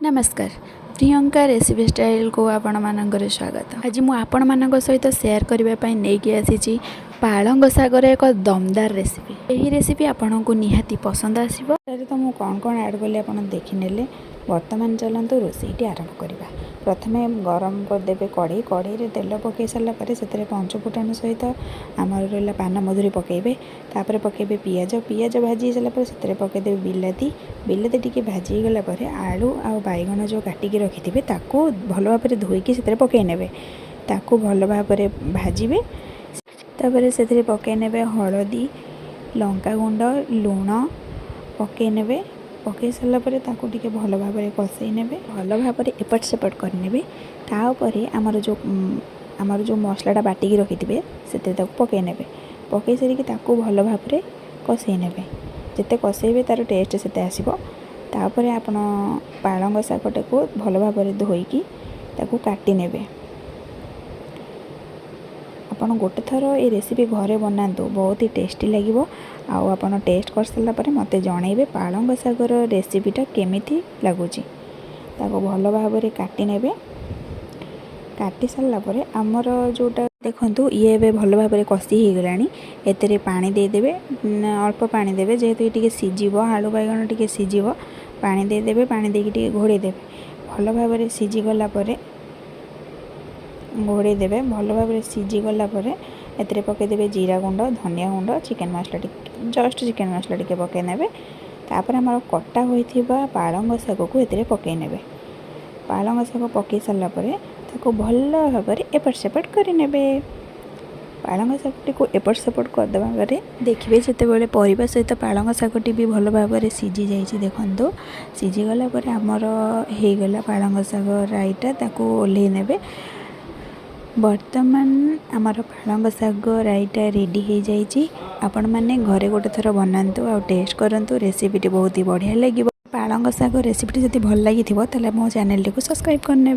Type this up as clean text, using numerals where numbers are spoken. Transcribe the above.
नमस्कार Priyanka recipe style को आपण मानकर स्वागत। आज मु आपण मानक सहित शेयर करने नहीं आसी पालंग सागर एक दमदार रेसिपी। यही रेसिपी आपण को निहाती पसंद आसो। तो मुझे कौन कौन ऐड कली आप देखने। बर्तमान चलते रोषेईटी आरंभ करवा। प्रथमे गरम करदे कड़े कड़े तेल पकई सारापर से पंचफुटन सहित आमर रहा पान मधुरी पकेबे। तापर पकेबे पियाज पियाज भाजी सारापर से पकईदे बिलाती बिलाती टी भाजी गलापर आलू आ बैगण जो काटिकी रखिथे ताकू भल भाव धोईकी से पकई ने ताकू भल भाव भाजबे। तापर से पकई ने हलदी लंका गुंड लुण पकई ने पकई सारापर टे भल भाव कषई ने भल भाव एपट सेपट करने। तापर आमर जो मसलाटा बाटिकी रखिथे से पकई ने पकई सारिकी भल भाव कषई ने जिते कषेबे तार टेस्ट से आसो। तापर आपण पालंग शागटा को भल भाव धोईकी काटी नेबे। आपण गोटे थर ये रेसिपी घरे बनातु बहुत ही टेस्टी लगे। आपण टेस्ट कर सारा पर मत जनइबे पालंग शागर रेसिपीटा केमिति लगुच। भल भाव काटी नेबे। काटी सारा पर आमर जोटा देखंतु ये बे भल भाव कषि हो गलानी। एते पानी देदेबे अल्प पानी देबे जेहेतु टिके सिझिबो आलू बैगण टिके सिझिबो पानी देदेबे। पानी देकी टिके घोड़े देबे भल भाव सिझी गला पर घोड़े देबे। भल भाव सिझी गला पर एते पकईदेवे जीरा गुंड धनिया गुंड चिकेन मसला जस्ट चिकेन मसला टिके पकई नेबे। तापर आमर कटा होइथिबा पालंग शाग को एते पकई नेबे। पालंग शाग पकई सारा पर ताको भल भाव एपट सेपट कर नेबे। पालंग शागटी को एपट सेपट करदेवा देखिए जिते परिवा सहित पालंग शागटी भी भल भाव सिझी जाइए। देखो सिझीगला आमर होगला पालंग शाग राईटा ताको ओल्हे नेबे। बर्तमान आमर पालंग शाग राईटा रेडी हो जाइए। आपण मैंने घरे गोटे थर बनातु आ टेस्ट करंतु रेसिपीटी बहुत ही बढ़िया लगे। पालंग शाग रेसिपीटी जब भल लगी मो चैनल को सब्सक्राइब करने।